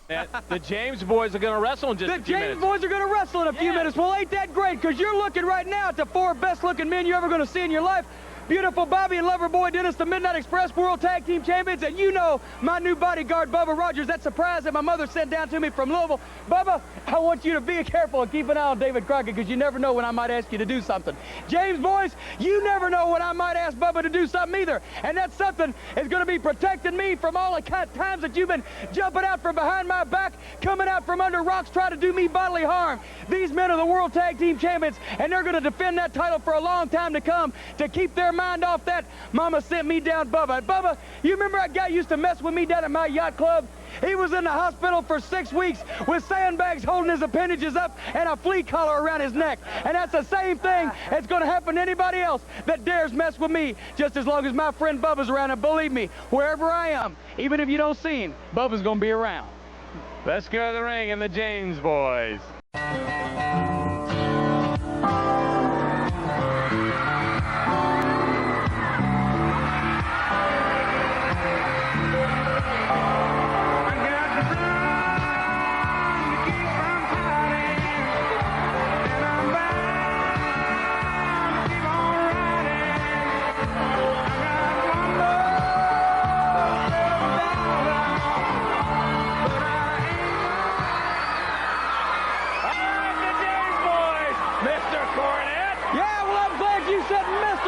The James boys are going to wrestle in just a few minutes. The James boys are going to wrestle in a few minutes. Well, ain't that great? Because you're looking right now at the four best-looking men you're ever going to see in your life. Beautiful Bobby and Loverboy Dennis, the Midnight Express World Tag Team Champions, and you know my new bodyguard, Bubba Rogers. That surprise that my mother sent down to me from Louisville. Bubba, I want you to be careful and keep an eye on David Crockett because you never know when I might ask you to do something. James boys, you never know when I might ask Bubba to do something either, and that something is going to be protecting me from all the times that you've been jumping out from behind my back, coming out from under rocks, trying to do me bodily harm. These men are the World Tag Team Champions, and they're going to defend that title for a long time to come to keep their mind off that. Mama sent me down, Bubba. And Bubba, you remember that guy used to mess with me down at my yacht club? He was in the hospital for 6 weeks with sandbags holding his appendages up and a flea collar around his neck. And that's the same thing that's going to happen to anybody else that dares mess with me, just as long as my friend Bubba's around. And believe me, wherever I am, even if you don't see him, Bubba's going to be around. Let's go to the ring and the James boys.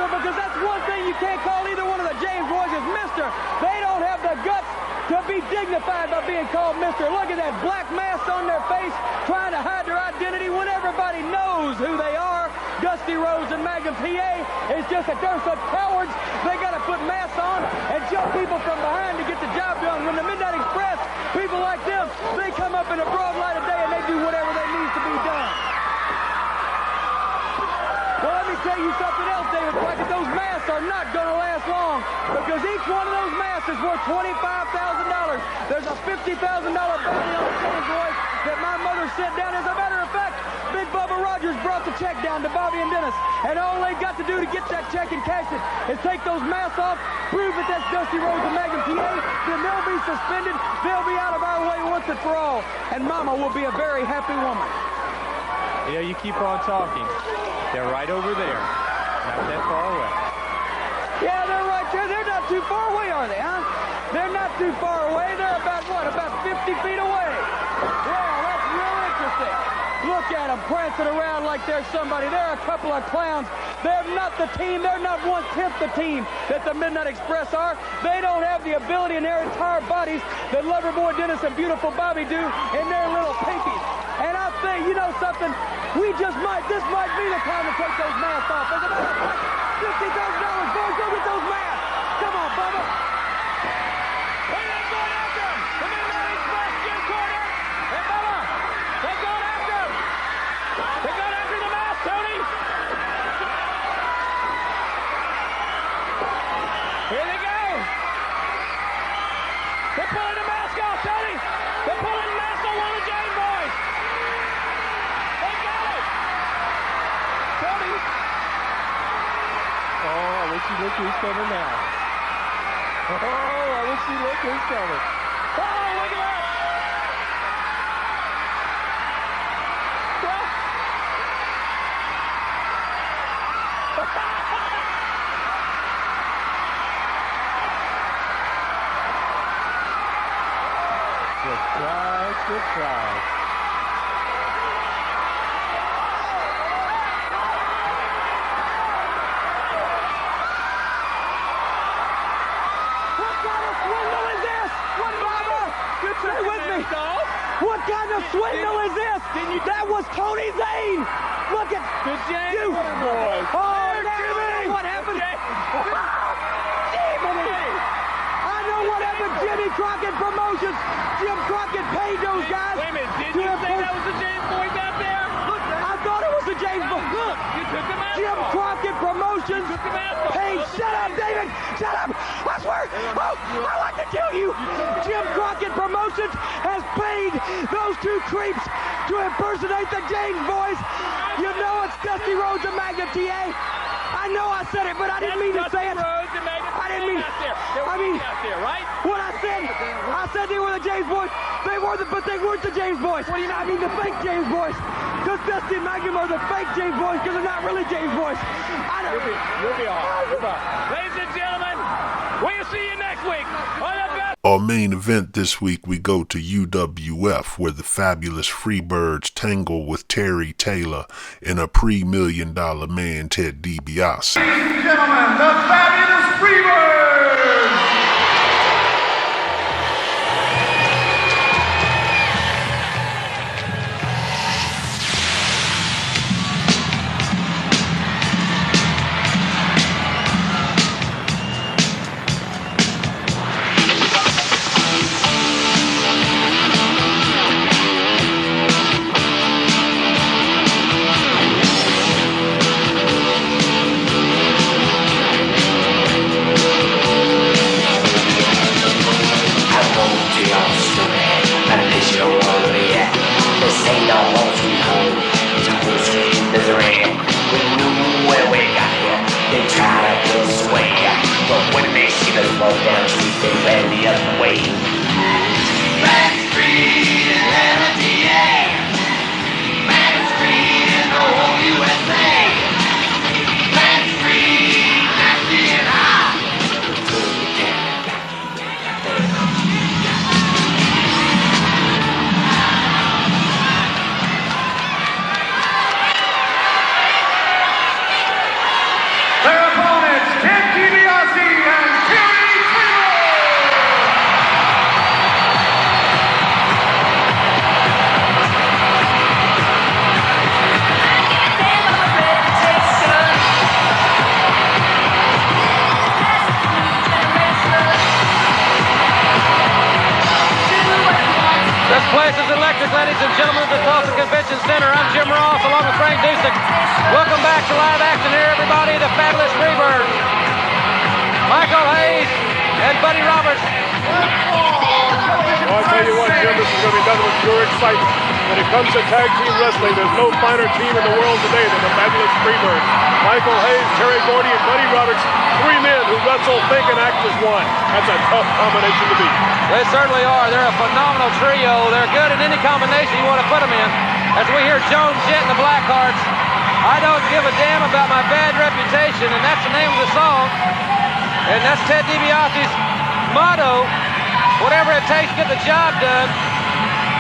Because that's one thing you can't call either one of the James boys is Mr. They don't have the guts to be dignified by being called Mr. Look at that black mask on their face, trying to hide their identity when everybody knows who they are. Dusty Rhodes and Magnum TA is just that they're such cowards. They got to put masks on and jump people from behind to get the job done. When the Midnight Express, people like them, they come up in the broad light of day and they do whatever they need to be done. Well, let me tell you something else, David Crockett. Those masks are not going to last long because each one of those masks is worth $25,000. There's a $50,000 bounty on the James boys that my mother sent down. As a matter of fact, Big Bubba Rogers brought the check down to Bobby and Dennis, and all they got to do to get that check and cash it is take those masks off, prove that that's Dusty Rhodes and Magnum TA, then they'll be suspended. They'll be out of our way once and for all, and Mama will be a very happy woman. Yeah, you keep on talking. They're right over there. Not that far away. Yeah, they're right there. They're not too far away, are they, huh? They're not too far away. They're about, what, about 50 feet away. Yeah, that's real interesting. Look at them prancing around like they're somebody. They're a couple of clowns. They're not the team. They're not 1/10 the team that the Midnight Express are. They don't have the ability in their entire bodies that Loverboy Dennis and Beautiful Bobby do in their little pinkies. And I think, you know something, this might be the time to take those masks off. There's about $50,000. Boys, go get those masks. Come on, Bubba. Here they go. They're pulling the mask off, Tony. They're pulling the mask on one of the James boys. They got it. Tony. Oh, I wish you looked who's coming now. Oh, I wish you looked who's coming. Oh, look at that. Surprise. What kind of swindle is this? What, Bubba? Stay with me. What kind of swindle is this? That was Tony Zane. Look at the James boys. Oh, now what happened? I know what happened. Jimmy Crockett Promotions. Jim Crockett paid those guys. Wait a minute. Did you say that was the James boys out there? Look, I thought it was the James boys. Look. You took the mask Jim off. Crockett Promotions. You took the mask off. Hey, shut up, David. Shut up. I swear. Oh, I like to kill you. Jim Crockett Promotions has paid those two creeps to impersonate the James boys. You know it's Dusty Rhodes and Magnum TA. I know I said it, but I didn't mean to say it. I didn't mean. Right? What I said they were the James boys. They were but they weren't the James boys. What do you know? I mean the fake James boys. Because Dusty and Magnum are the fake James boys because they're not really James boys. I don't. You'll be all right. Goodbye. Ladies and gentlemen, we'll see you next week on the best. Our main event this week, we go to UWF, where the fabulous Freebirds tangle with Terry Taylor and a pre-$1 million man, Ted DiBiase. Ladies and gentlemen, the fabulous Freebirds! Ladies and gentlemen of the Tulsa Convention Center, I'm Jim Ross along with Frank Dusek. Welcome back to live action here, everybody. The fabulous Freebirds, Michael Hayes and Buddy Roberts. Well, I'll tell you what, Jim, this is going to be done with pure excitement. When it comes to tag team wrestling, there's no finer team in the world today than the fabulous Freebirds. Michael Hayes, Terry Gordy, and Buddy Roberts, three men who wrestle, think, and act as one. That's a tough combination to beat. They certainly are. They're a phenomenal trio. They're good in any combination you want to put them in. As we hear Jones Jett and the Blackhearts, I don't give a damn about my bad reputation, and that's the name of the song. And that's Ted DiBiase's motto. Whatever it takes to get the job done.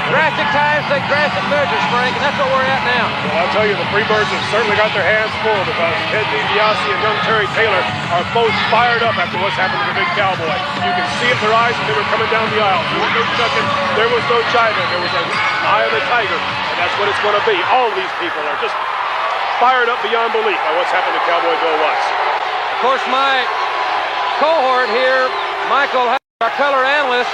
drastic times take drastic measures, Frank, and that's what we're at now. Well, I'll tell you, the Freebirds have certainly got their hands full because Ted DiBiase and young Terry Taylor are both fired up after what's happened to the big cowboy. You can see it in their eyes when they were coming down the aisle. There was no chucking, there was no jiving, there was an eye of the tiger, and that's what it's going to be. All these people are just fired up beyond belief by what's happened to Cowboy Bill Watts. Of course, my cohort here, Michael, our color analyst,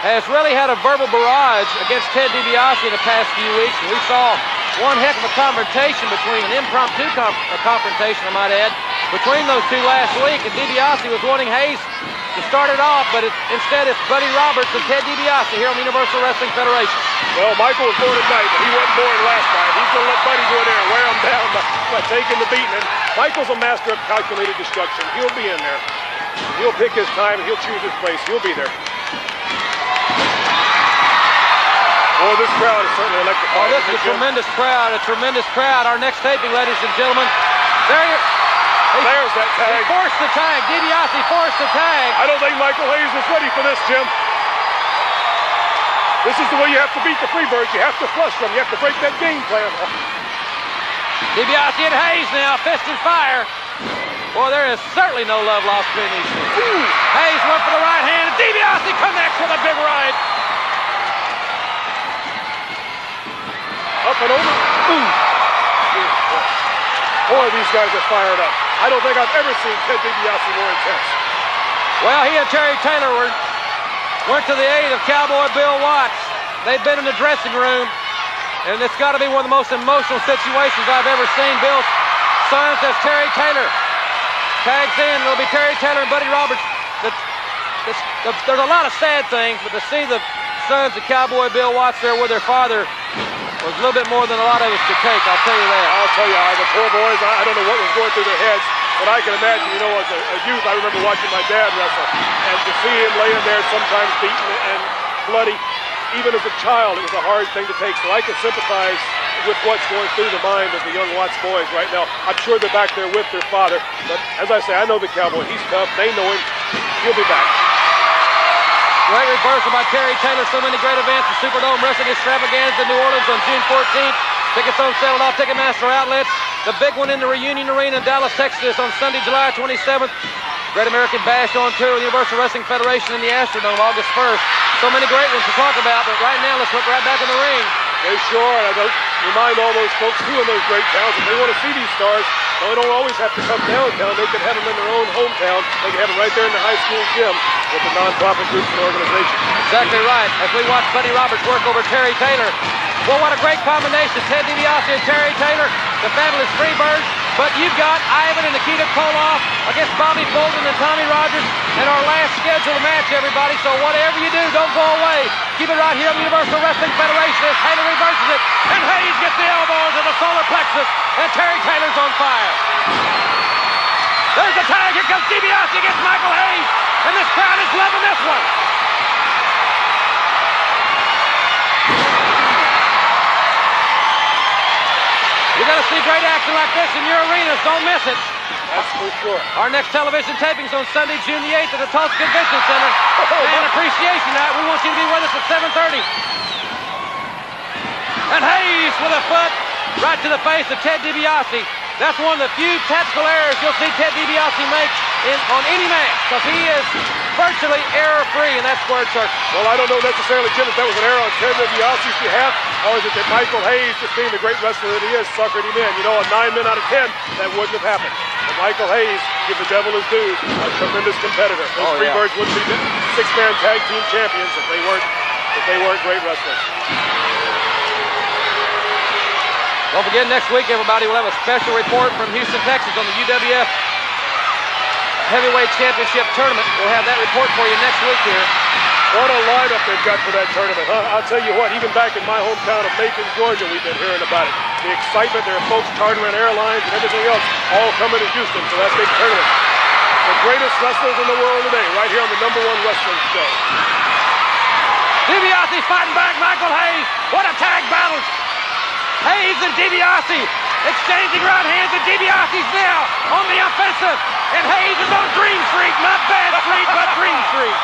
has really had a verbal barrage against Ted DiBiase in the past few weeks. And we saw one heck of a confrontation between an impromptu confrontation, I might add, between those two last week. And DiBiase was wanting Hayes to start it off, but instead it's Buddy Roberts and Ted DiBiase here on the Universal Wrestling Federation. Well, Michael was born tonight, but he wasn't born last night. He's going to let Buddy go in there and wear him down by taking the beating. And Michael's a master of calculated destruction. He'll be in there. He'll pick his time, and he'll choose his place. He'll be there. Boy, this crowd is certainly electrifying. Oh, this is a tremendous crowd, a tremendous crowd. Our next taping, ladies and gentlemen. There's that tag. He forced the tag. DiBiase forced the tag. I don't think Michael Hayes is ready for this, Jim. This is the way you have to beat the Freebirds. You have to flush them. You have to break that game plan. DiBiase and Hayes now, fist and fire. Boy, there is certainly no love lost between these two. Hayes went for the right hand, and DiBiase connects with a big right. Up and over. Ooh. Boy, these guys are fired up. I don't think I've ever seen Ted DiBiase more intense. Well, he and Terry Taylor went to the aid of Cowboy Bill Watts. They've been in the dressing room, and it's got to be one of the most emotional situations I've ever seen. Bill's son says Terry Taylor tags in. It'll be Terry Taylor and Buddy Roberts. There's a lot of sad things, but to see the sons of Cowboy Bill Watts there with their father was a little bit more than a lot of us could take, I'll tell you that. I'll tell you, the poor boys, I don't know what was going through their heads, but I can imagine, you know, as a youth, I remember watching my dad wrestle, and to see him laying there sometimes beaten and bloody, even as a child, it was a hard thing to take, so I can sympathize with what's going through the mind of the young Watts boys right now. I'm sure they're back there with their father, but as I say, I know the Cowboy. He's tough. They know him. He'll be back. Great reversal by Terry Taylor. So many great events. The Superdome Wrestling Extravaganza in New Orleans on June 14th. Tickets on sale at all Ticketmaster outlets. The big one in the Reunion Arena in Dallas, Texas on Sunday, July 27th. Great American Bash on tour with the Universal Wrestling Federation in the Astrodome August 1st. So many great ones to talk about, but right now let's look right back in the ring. They sure, and I don't remind all those folks who in those great towns, if they want to see these stars, they don't always have to come downtown. They can have them in their own hometown. They can have them right there in the high school gym with the non-profit groups and organizations. Exactly right. As we watch Buddy Roberts work over Terry Taylor. Well, what a great combination. Ted DiBiase and Terry Taylor, the fabulous Freebirds. But you've got Ivan and Nikita Koloff against Bobby Fulton and Tommy Rogers in our last scheduled match, everybody. So whatever you do, don't go away. Keep it right here on the Universal Wrestling Federation as Taylor reverses it. And Hayes gets the elbow into the solar plexus. And Terry Taylor's on fire. There's the tag. Here comes DiBiase against Michael Hayes. And this crowd is loving this one. You're going to see great action like this in your arenas. Don't miss it. That's for sure. Our next television taping's on Sunday, June the 8th at the Tulsa Convention Center. And Appreciation Night. We want you to be with us at 7:30. And Hayes with a foot right to the face of Ted DiBiase. That's one of the few tactical errors you'll see Ted DiBiase make on any match, because he is virtually error-free in that squared circle. Well, I don't know necessarily, Jim, if that was an error on Ted DiBiase's behalf, or is it that Michael Hayes, just being the great wrestler that he is, suckered him in. You know, a 9 men out of 10, that wouldn't have happened. But Michael Hayes, give the devil his due, a tremendous competitor. Those Freebirds wouldn't be six-man tag team champions if they weren't great wrestlers. Don't forget, next week, everybody, we'll have a special report from Houston, Texas on the UWF Heavyweight Championship Tournament. We'll have that report for you next week here. What a lineup they've got for that tournament, huh? I'll tell you what, even back in my hometown of Macon, Georgia, we've been hearing about it. The excitement, there are folks chartering airlines and everything else, all coming to Houston for that big tournament. The greatest wrestlers in the world today, right here on the #1 wrestling show. DiBiase fighting back Michael Hayes. What a tag battle. Hayes and DiBiase exchanging right hands, and DiBiase's now on the offensive. And Hayes is on Dream Street, not Bad Street, but Dream Street.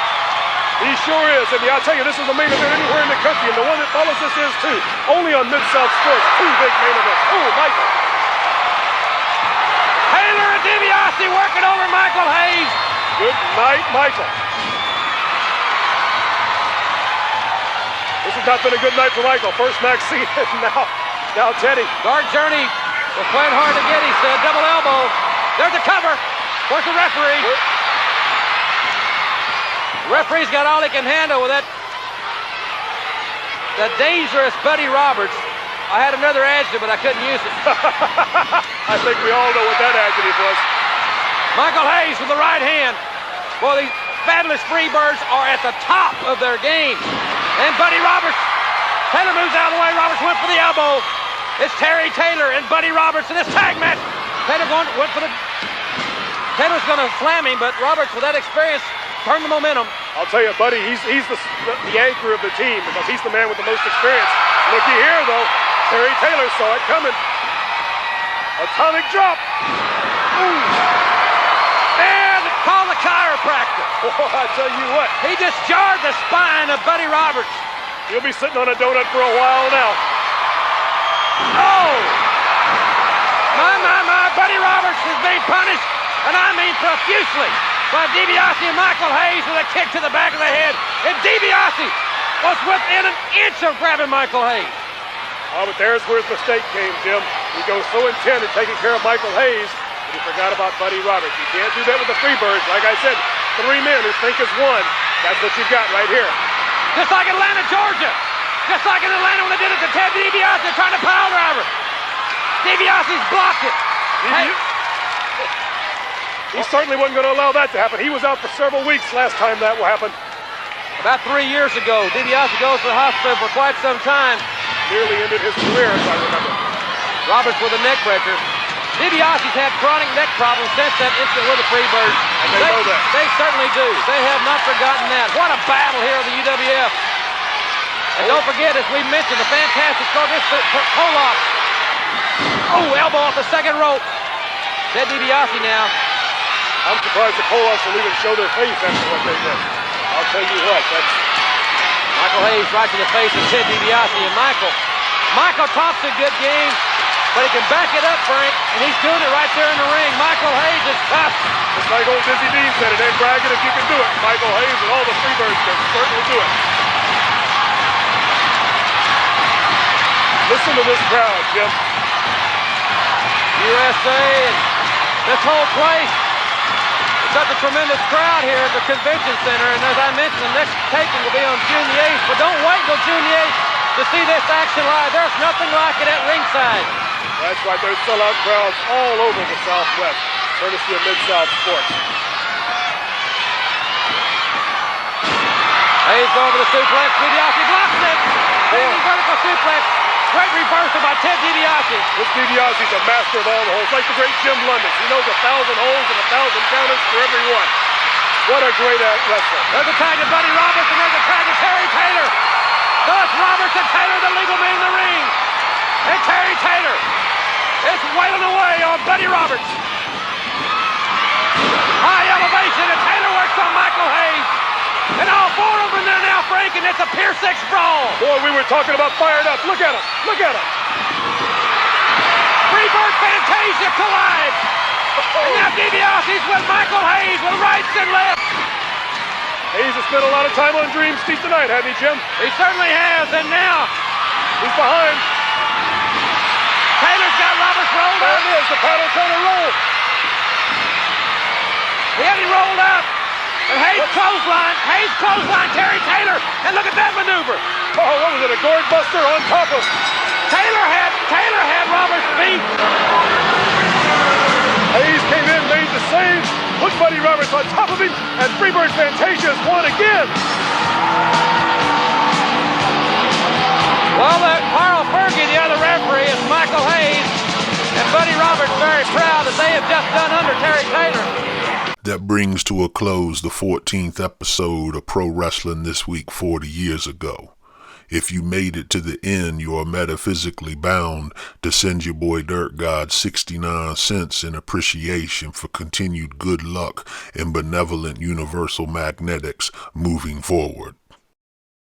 He sure is. And I'll tell you, this is the main event anywhere in the country, and the one that follows this is too. Only on Mid-South Sports, 2 big main events. Oh, Michael. Taylor and DiBiase working over Michael Hayes. Good night, Michael. This has not been a good night for Michael. First Maxine, now Teddy. Guard Journey was playing hard to get, he said. Double elbow. There's a cover. Where's the referee? The referee's got all he can handle with that dangerous Buddy Roberts. I had another adjective, but I couldn't use it. I think we all know what that adjective was. Michael Hayes with the right hand. Boy, these fabulous Freebirds are at the top of their game. And Buddy Roberts. Taylor moves out of the way. Roberts went for the elbow. It's Terry Taylor and Buddy Roberts in this tag match. Taylor's going to slam him, but Roberts, with that experience, turned the momentum. I'll tell you, Buddy, he's the anchor of the team because he's the man with the most experience. Looky here, though. Terry Taylor saw it coming. Atomic drop. Ooh. And call the chiropractor. Oh, I tell you what. He just jarred the spine of Buddy Roberts. He'll be sitting on a donut for a while now. Oh! My. Buddy Roberts is being punished, and I mean profusely, by DiBiase and Michael Hayes with a kick to the back of the head. And DiBiase was within an inch of grabbing Michael Hayes. Oh, but there's where his mistake came, Jim. He goes so intent in taking care of Michael Hayes that he forgot about Buddy Roberts. You can't do that with the Freebirds. Like I said, 3 men who think as one. That's what you've got right here. Just like Atlanta, Georgia. Just like in Atlanta when they did it to Ted DiBiase trying to pile driver. DiBiase's blocked it. He certainly wasn't going to allow that to happen. He was out for several weeks last time that happened. About 3 years ago, DiBiase goes to the hospital for quite some time. Nearly ended his career, if I remember. Roberts with a neck breaker. DiBiase's had chronic neck problems since that incident with the Freebirds. And they know that. They certainly do. They have not forgotten that. What a battle here of the UWF. And don't forget, as we mentioned, the fantastic score, this Koloff. Oh, elbow off the second rope. Ted DiBiase now. I'm surprised the Koloffs will even show their face after what they did. I'll tell you what, that's... Michael Hayes right to the face of Ted DiBiase, and Michael talks a good game, but he can back it up, Frank, and he's doing it right there in the ring. Michael Hayes is tough. Just like old Dizzy Dean said, it ain't bragging if you can do it. Michael Hayes and all the Freebirds can certainly do it. Listen to this crowd, Jim. USA and this whole place. Such a tremendous crowd here at the convention center, and as I mentioned, the next taping will be on June the 8th, but don't wait until June the 8th to see this action live. There's nothing like it at ringside. That's right, there's sellout crowds all over the Southwest, courtesy of Mid-South Sports. Hayes going for the suplex. DiBiase blocks it. Standing vertical suplex. Great reversal by Ted DiBiase. This DiBiase's a master of all the holes, like the great Jim London. He knows 1,000 holes and 1,000 counters for every one. What a great wrestler. There's a tag to Buddy Roberts, and there's a tag to Terry Taylor. Thus Roberts and Taylor, the legal man in the ring. And Terry Taylor is wailing away on Buddy Roberts. High elevation, and Taylor works on Michael Hayes. And all 4 of them in there now, Frank, and it's a Pier 6 brawl. Boy, we were talking about fired up. Look at him. Look at him. Freebird Fantasia collide. And now DiBiase's with Michael Hayes with rights and lefts. Hayes has spent a lot of time on Dream Street tonight, hasn't he, Jim? He certainly has, and now he's behind. Taylor's got Roberts rolled there up. There it is, the paddle trying to roll. He had him rolled up. And Hayes clothesline Terry Taylor. And look at that maneuver. Oh, what was it, a gourd buster on top of? Taylor had Roberts beat. Hayes came in, made the save, put Buddy Roberts on top of him, and Freebird Fantasia's won again. Well, Carl Fergie, the other referee, is Michael Hayes. And Buddy Roberts very proud that they have just done under Terry Taylor. That brings to a close the 14th episode of Pro Wrestling This Week 40 years ago. If you made it to the end, you are metaphysically bound to send your boy Dirt God 69 cents in appreciation for continued good luck and benevolent universal magnetics moving forward.